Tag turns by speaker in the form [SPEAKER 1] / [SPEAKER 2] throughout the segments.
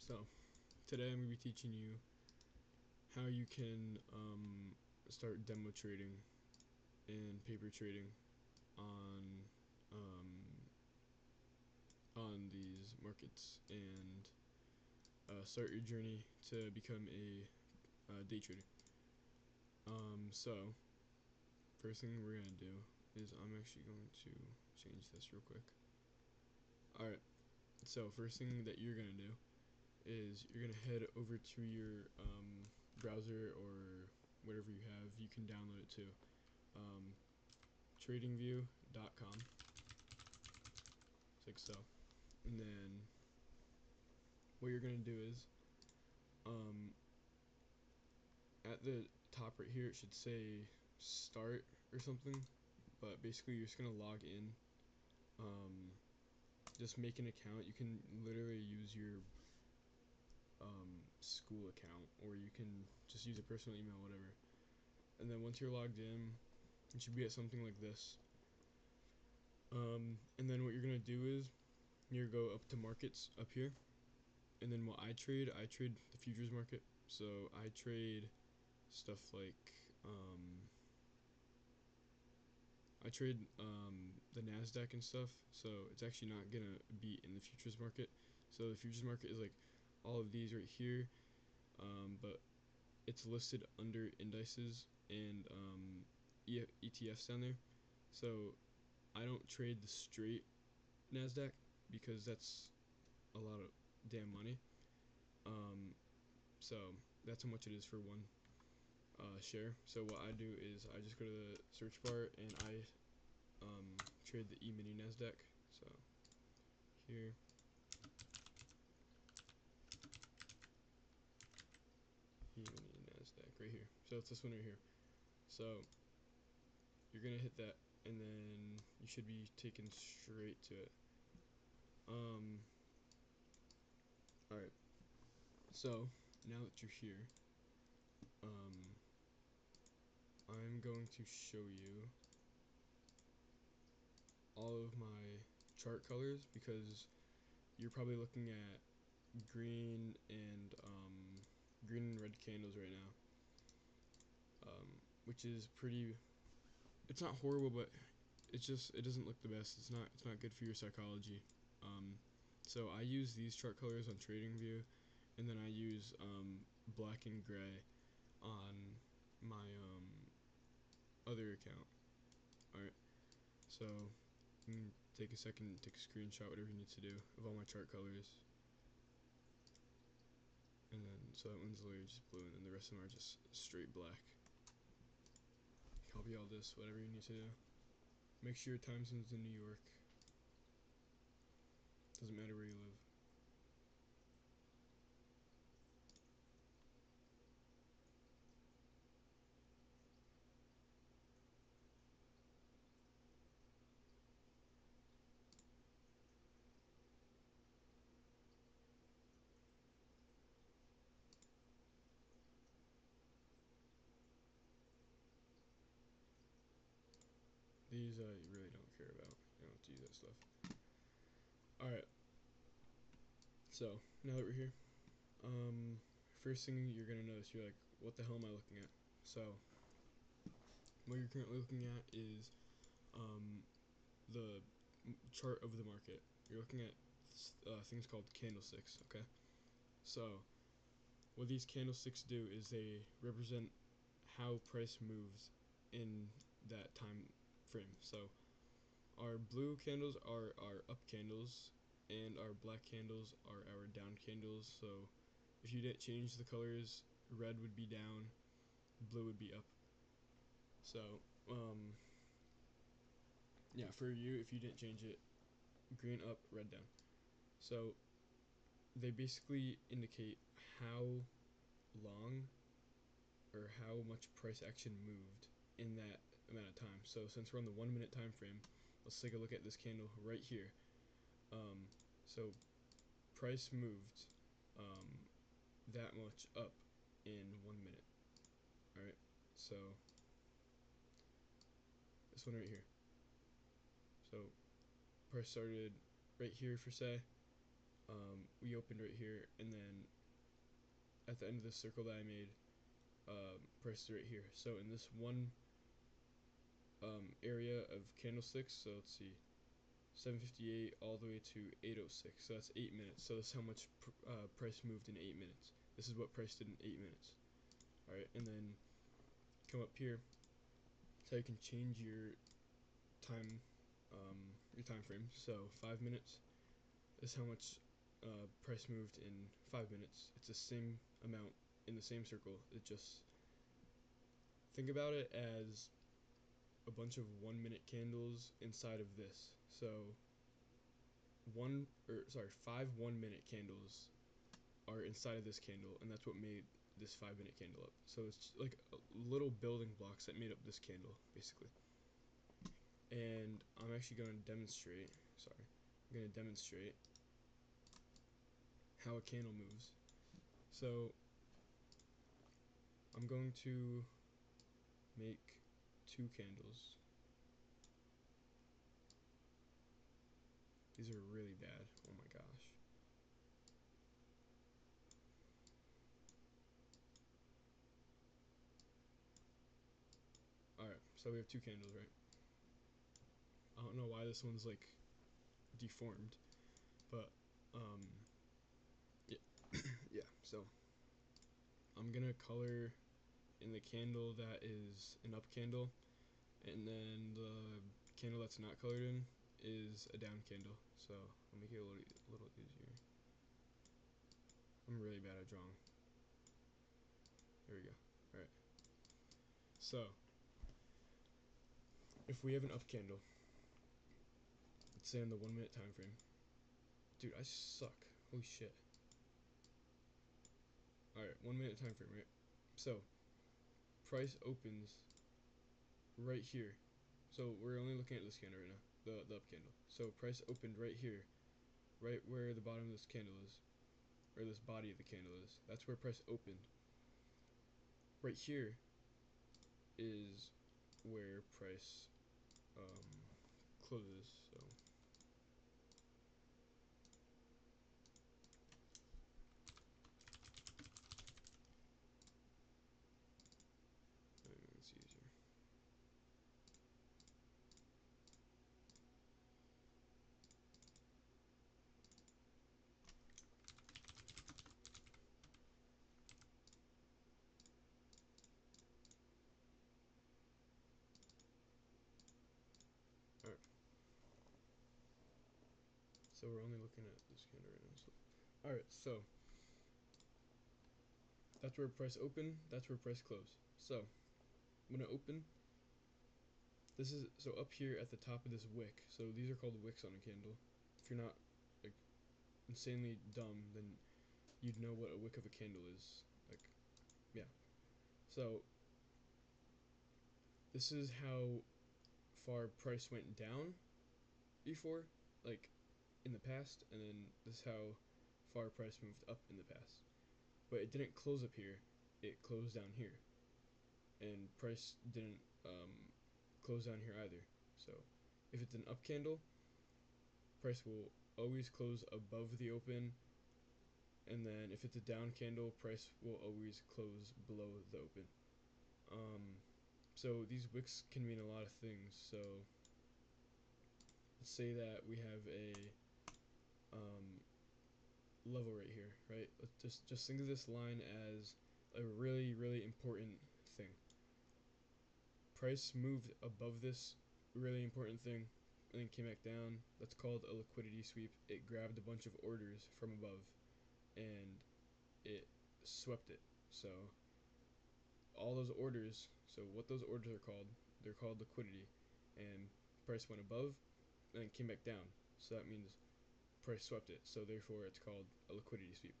[SPEAKER 1] So today I'm going to be teaching you how you can start demo trading and paper trading on these markets and start your journey to become a day trader. So first thing we're going to do is I'm actually going to change this real quick. Alright, so first thing that you're going to do is you're going to head over to your browser or whatever you have. You can download it too. TradingView.com, like so. And then what you're going to do is at the top right here it should say start or something, but basically you're just going to log in. Just make an account. You can literally use your school account, or you can just use a personal email, whatever. And then once you're logged in, it should be at something like this. And then what you're gonna do is you go up to markets up here, and then what I trade the futures market. So I trade stuff like I trade the NASDAQ and stuff. So it's actually not gonna be in the futures market. So the futures market is like all of these right here, but it's listed under indices and ETFs down there. So I don't trade the straight NASDAQ because that's a lot of damn money. So that's how much it is for one share. So what I do is I just go to the search bar and I trade the E-mini NASDAQ. So here, E-mini NASDAQ right here. So it's this one right here. So you're gonna hit that, and then you should be taken straight to it. Alright, so now that you're here, I'm going to show you all of my chart colors because you're probably looking at green and red candles right now, which is pretty. It's not horrible, but it doesn't look the best. It's not good for your psychology. So I use these chart colors on TradingView, and then I use black and gray on my other account. Alright, so you can take a second, take a screenshot, whatever you need to do of all my chart colors. And then, so that one's literally just blue, and then the rest of them are just straight black. Copy all this, whatever you need to do. Make sure your time zone's in New York. Doesn't matter where you live. These you really don't care about. You don't have to use that stuff. Alright. So, now that we're here, first thing you're going to notice, you're like, what the hell am I looking at? So, what you're currently looking at is the chart of the market. You're looking at things called candlesticks, okay? So, what these candlesticks do is they represent how price moves in that time frame. So, our blue candles are our up candles, and our black candles are our down candles. So if you didn't change the colors, red would be down, blue would be up. So yeah, for you, if you didn't change it, green up, red down. So they basically indicate how long or how much price action moved in that amount of time. So since we're on the 1 minute time frame, let's take a look at this candle right here. So price moved that much up in 1 minute. Alright, so this one right here. So price started right here for say. we opened right here, and then at the end of the circle that I made, price is right here. So in this one area of candlesticks, so let's see, 758 all the way to 806, so that's 8 minutes. So that's how much price moved in 8 minutes. This is what price did in 8 minutes. Alright, and then come up here, so you can change your time frame. So 5 minutes is how much price moved in 5 minutes. It's the same amount in the same circle. It just, think about it as a bunch of 1 minute candles inside of this. So 5 1 minute candles are inside of this candle, and that's what made this 5 minute candle up. So it's like little building blocks that made up this candle, basically. And I'm actually going to demonstrate, how a candle moves. So I'm going to make 2 candles. These are really bad. Oh my gosh. Alright, so we have 2 candles, right? I don't know why this one's like deformed, but yeah, yeah. So I'm gonna color in the candle that is an up candle, and then the candle that's not colored in is a down candle. So I'll make it a little easier. I'm really bad at drawing. There we go. Alright. So if we have an up candle, let's say on the 1 minute time frame. Dude, I suck. Holy shit. Alright, 1 minute time frame, right? So price opens right here. So we're only looking at this candle right now, the up candle. So price opened right here, right where the bottom of this candle is, or this body of the candle is. That's where price opened. Right here is where price closes. So it's easier. Alright. So we're only looking at this candle right now. So alright, so that's where price opened, that's where price closed. So when it opened, this is, so up here at the top of this wick, so these are called wicks on a candle. If you're not like insanely dumb, then you'd know what a wick of a candle is. Like, yeah. So this is how far price went down before, like in the past, and then this is how far price moved up in the past. But it didn't close up here, it closed down here. And price didn't close down here either. So if it's an up candle, price will always close above the open, and then if it's a down candle, price will always close below the open. So these wicks can mean a lot of things. So let's say that we have a level right here, right? Let's just think of this line as a really important thing. Price moved above this really important thing and then came back down. That's called a liquidity sweep. It grabbed a bunch of orders from above and it swept it. So all those orders, so what those orders are called, they're called liquidity. And price went above and then came back down. So that means price swept it. So therefore it's called a liquidity sweep.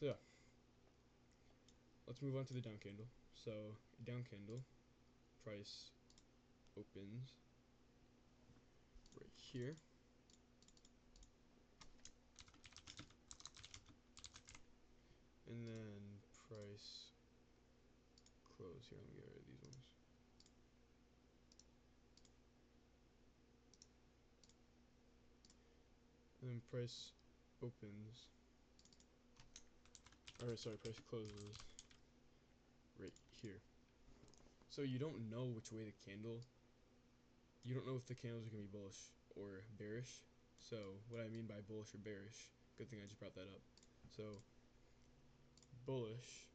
[SPEAKER 1] Yeah. Let's move on to the down candle. So down candle, price opens right here. And then price close here. Let me get rid of these ones. and then price opens, or sorry, price closes right here. So you don't know which way the candle, you don't know if the candles are going to be bullish or bearish. So what I mean by bullish or bearish, good thing I just brought that up. So bullish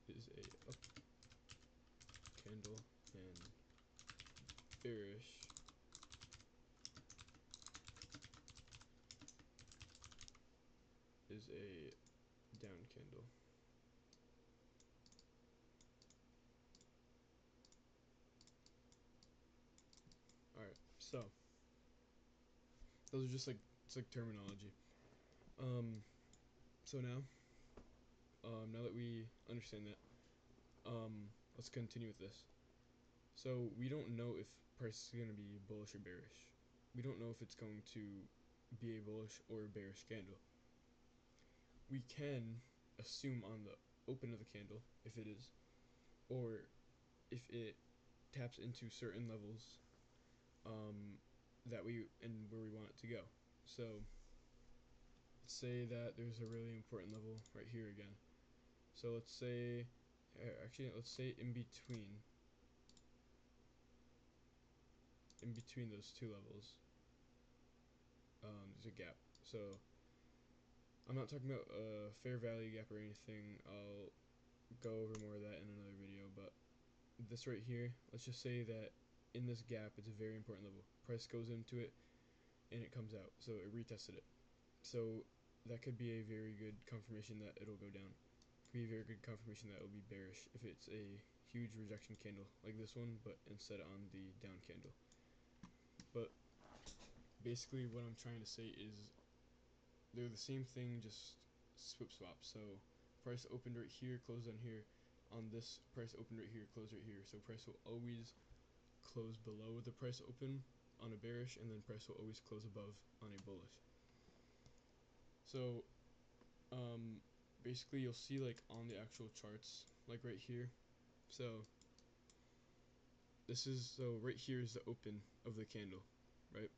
[SPEAKER 1] is a up candle, and bearish is a down candle. Alright, so those are just like, it's like terminology. So now that we understand that, let's continue with this. So we don't know if price is going to be bullish or bearish. We don't know if it's going to be a bullish or a bearish candle. We can assume on the open of the candle if it is, or if it taps into certain levels that we and where we want it to go. So let's say that there's a really important level right here again. So let's say, let's say in between those two levels, there's a gap. So I'm not talking about a fair value gap or anything. I'll go over more of that in another video, but this right here, let's just say that in this gap, it's a very important level. Price goes into it and it comes out, so it retested it. So that could be a very good confirmation that it'll go down. It could be a very good confirmation that it'll be bearish if it's a huge rejection candle like this one, but instead on the down candle. But basically what I'm trying to say is they're the same thing, just swap. So price opened right here, closed on here. On this, price opened right here, closed right here. So price will always close below the price open on a bearish, and then price will always close above on a bullish. So basically you'll see like on the actual charts, like right here. So right here is the open of the candle, right?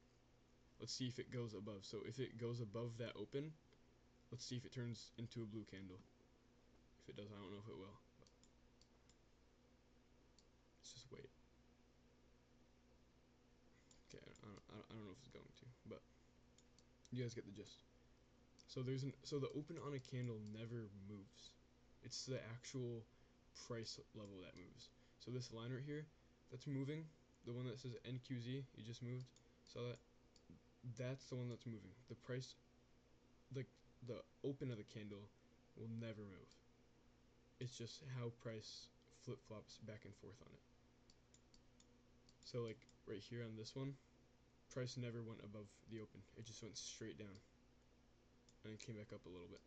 [SPEAKER 1] Let's see if it goes above. So if it goes above that open, let's see if it turns into a blue candle. If it does, I don't know if it will. Let's just wait. Okay, I don't know if it's going to, but you guys get the gist. So so the open on a candle never moves. It's the actual price level that moves. So this line right here, that's moving. The one that says NQZ, you just moved. Saw that? That's the one that's moving. The price, the open of the candle will never move. It's just how price flip-flops back and forth on it. So like right here on this one, price never went above the open. It just went straight down and then came back up a little bit.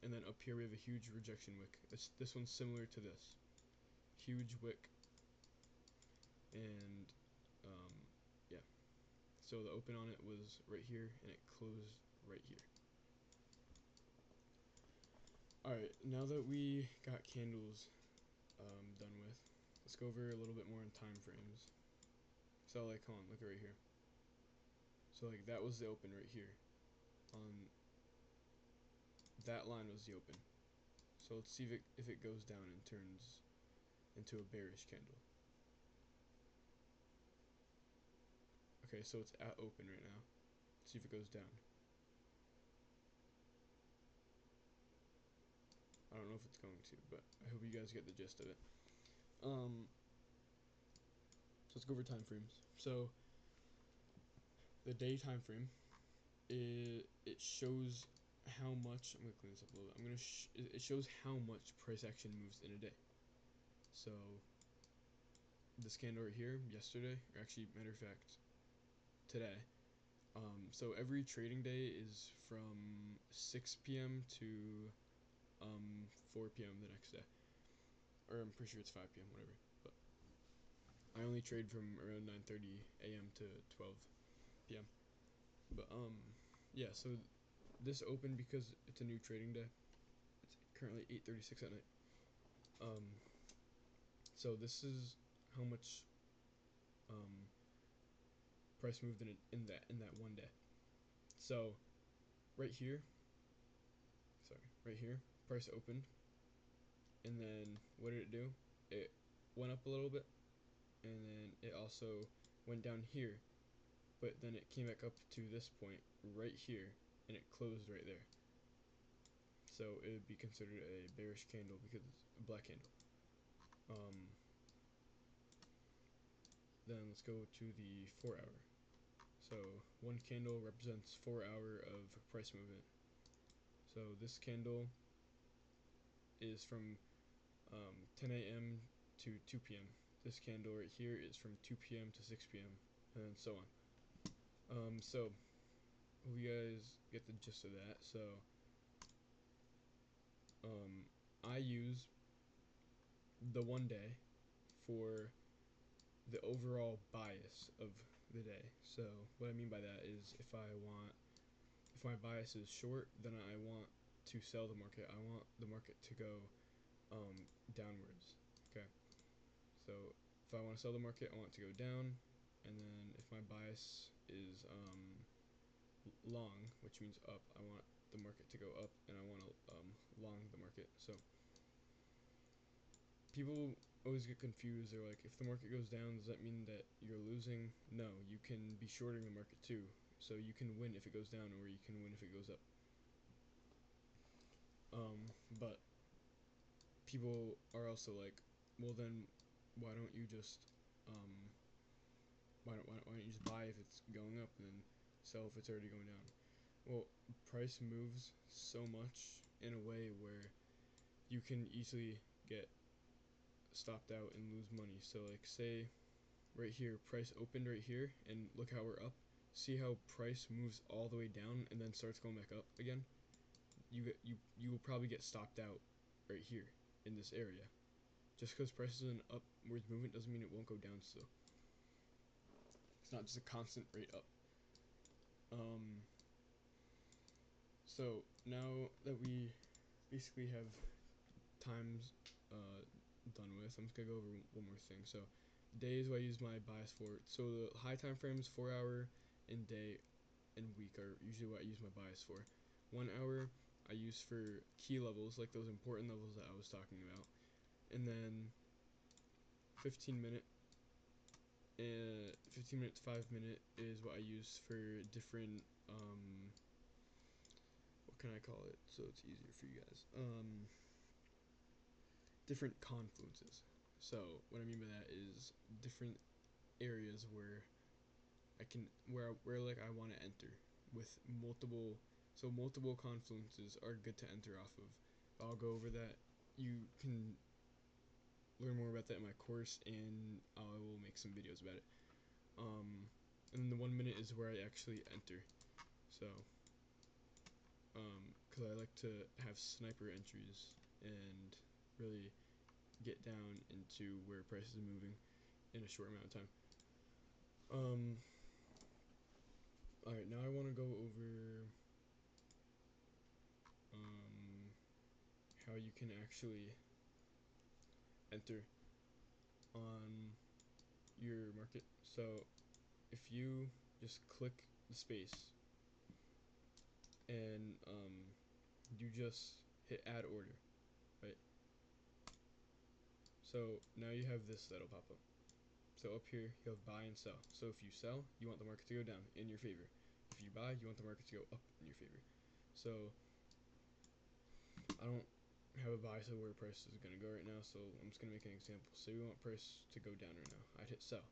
[SPEAKER 1] And then up here we have a huge rejection wick. This one's similar to this. Huge wick. And yeah. So the open on it was right here and it closed right here. Alright, now that we got candles done with, let's go over a little bit more in time frames. So like, come on, look right here. So like that was the open right here. On that line was the open. So let's see if it goes down and turns into a bearish candle. Okay, so it's at open right now. Let's see if it goes down. I don't know if it's going to, but I hope you guys get the gist of it. So let's go over time frames. So the day time frame, it shows how much. I'm gonna clean this up a little bit. It shows how much price action moves in a day. So this candle right here, yesterday, or actually, matter of fact, today. So every trading day is from 6 p.m. to 4 p.m. the next day, or I'm pretty sure it's 5 p.m. whatever. But I only trade from around 9:30 a.m. to 12 p.m. But yeah. So this opened because it's a new trading day. It's currently 8:36 at night. So this is how much price moved in that one day. So right here, price opened, and then what did it do? It went up a little bit, and then it also went down here, but then it came back up to this point right here, and it closed right there. So it would be considered a bearish candle because it's a black candle. Then let's go to the 4-hour. So one candle represents 4 hours of price movement. So this candle is from 10 a.m. to 2 p.m. This candle right here is from 2 p.m. to 6 p.m. and so on. So you guys get the gist of that. So I use the one day for the overall bias of the day. So what I mean by that is if my bias is short, then I want to sell the market. I want the market to go downwards. Okay. So if I want to sell the market, I want it to go down. And then if my bias is long, which means up, I want the market to go up, and I want to long the market. So people always get confused. They're like, if the market goes down, does that mean that you're losing? No, you can be shorting the market too. So you can win if it goes down, or you can win if it goes up. But people are also like, well then, why don't you just why don't you just buy if it's going up and then sell if it's already going down? Well, price moves so much in a way where you can easily get stopped out and lose money. So like say right here, price opened right here, and look how we're up. See how price moves all the way down and then starts going back up again? You will probably get stopped out right here in this area. Just because price is in upwards movement doesn't mean it won't go down still. It's not just a constant rate up. So now that we basically have times done with, I'm just gonna go over one more thing. So days what I use my bias for. So the high time frames, 4 hour and day and week are usually what I use my bias for. 1 hour I use for key levels, like those important levels that I was talking about. And then 15 minute and 15 minute to 5 minute is what I use for different what can I call it so it's easier for you guys, different confluences. So what I mean by that is different areas where I can where like I want to enter with multiple, so multiple confluences are good to enter off of. I'll go over that. You can learn more about that in my course, and I will make some videos about it. And the 1 minute is where I actually enter. So because I like to have sniper entries and really get down into where price is moving in a short amount of time. Alright, now I want to go over how you can actually enter on your market. So if you just click the space and you just hit add order, right? So now you have this that'll pop up. So up here you have buy and sell. So if you sell, you want the market to go down in your favor. If you buy, you want the market to go up in your favor. So I don't have a bias of where price is going to go right now, so I'm just going to make an example. Say we want price to go down right now. I'd hit sell.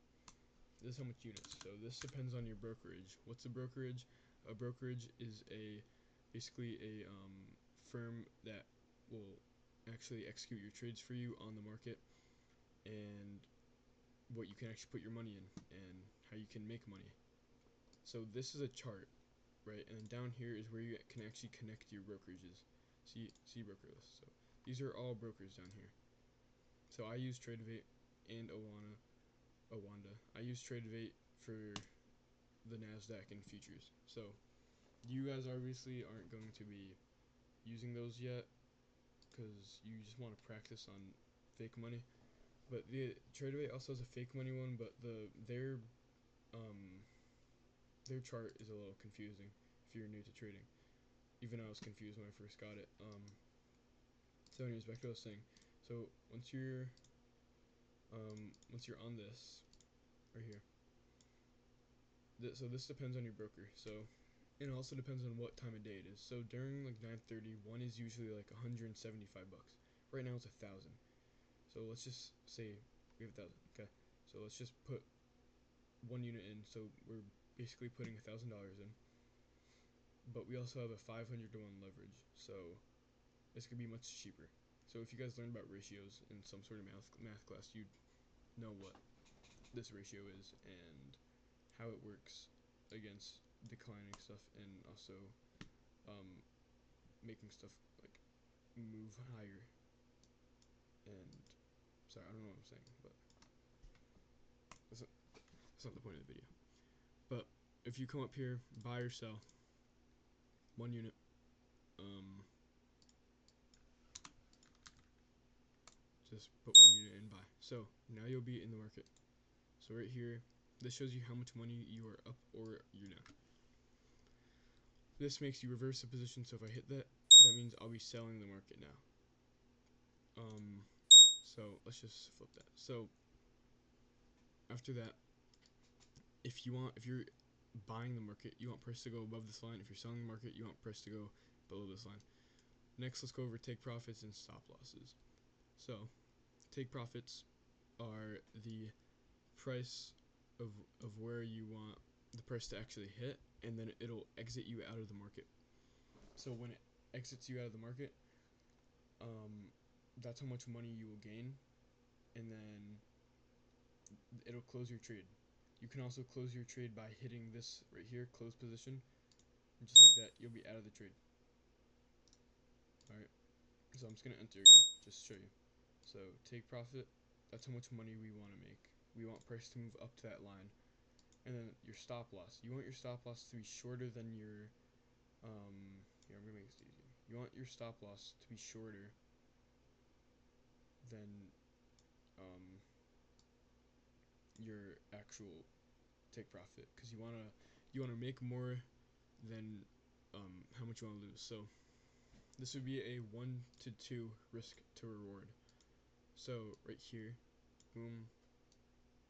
[SPEAKER 1] This is how much units. So this depends on your brokerage. What's a brokerage? A brokerage is basically a firm that will actually execute your trades for you on the market, and what you can actually put your money in and how you can make money. So this is a chart, right? And then down here is where you can actually connect your brokerages. See broker list. So these are all brokers down here. So I use TradingView and Awanda. I use TradingView for the NASDAQ and futures. So you guys obviously aren't going to be using those yet because you just want to practice on fake money. But the TradingView also has a fake money one, but their their chart is a little confusing if you're new to trading. Even I was confused when I first got it. So anyways, back to what I was saying. So once you're on this right here, so this depends on your broker. So and it also depends on what time of day it is. So during like 9:30, one is usually like 175 bucks. Right now it's 1,000. So let's just say we have 1,000. Okay. So let's just put one unit in. So we're basically putting $1,000 in. But we also have a 500 to 1 leverage. So this could be much cheaper. So if you guys learned about ratios in some sort of math class, you'd know what this ratio is and how it works against declining stuff and also um, making stuff like move higher. And sorry, I don't know what I'm saying, but that's not the point of the video. But if you come up here, buy or sell one unit, just put one unit in, buy. So now you'll be in the market. So right here, this shows you how much money you are up or you're down. This makes you reverse the position. So if I hit that, that means I'll be selling the market now. So let's just flip that. So after that, if you're buying the market, you want price to go above this line. If you're selling the market, you want price to go below this line. Next, let's go over take profits and stop losses. So take profits are the price of where you want the price to actually hit, and then it'll exit you out of the market. So when it exits you out of the market, that's how much money you will gain, and then it'll close your trade. You can also close your trade by hitting this right here, close position, and just like that, you'll be out of the trade. Alright, so I'm just going to enter again, just to show you. So take profit, that's how much money we want to make. We want price to move up to that line. And then your stop loss. You want your stop loss to be shorter than your, here, I'm going to make this easier. You want your stop loss to be shorter than your actual take profit, because you wanna make more than how much you want to lose. So this would be a 1 to 2 risk to reward. So right here, boom,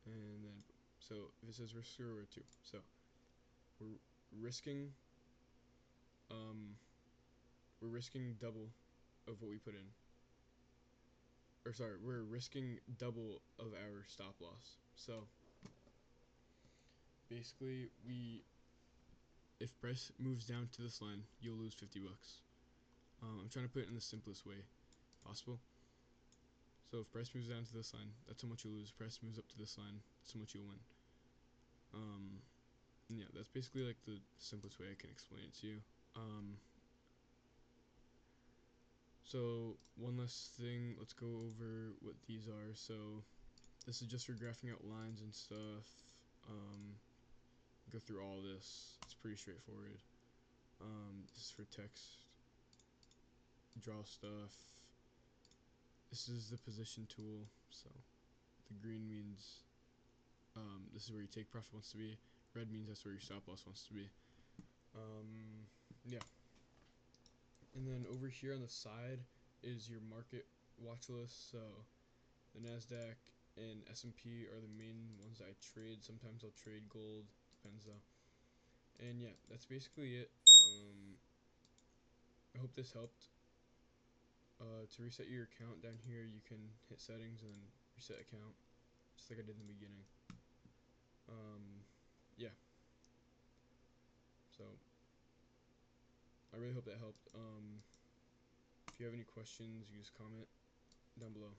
[SPEAKER 1] and then so if it says risk to reward 2, so we're risking we're risking double of what we put in. Or sorry, we're risking double of our stop loss. So basically, if price moves down to this line, you'll lose 50 bucks. I'm trying to put it in the simplest way possible. So if price moves down to this line, that's how much you lose. Price moves up to this line, that's how much you'll win. And yeah, that's basically like the simplest way I can explain it to you. So one last thing, let's go over what these are. So this is just for graphing out lines and stuff. Go through all this. It's pretty straightforward. This is for text. Draw stuff. This is the position tool. So the green means this is where your take profit wants to be. Red means that's where your stop loss wants to be. Yeah. And then over here on the side is your market watch list. So the NASDAQ and S&P are the main ones that I trade. Sometimes I'll trade gold, depends though. And yeah, that's basically it. I hope this helped. To reset your account down here, you can hit settings and then reset account, just like I did in the beginning. Yeah. So I really hope that helped. If you have any questions, you just comment down below.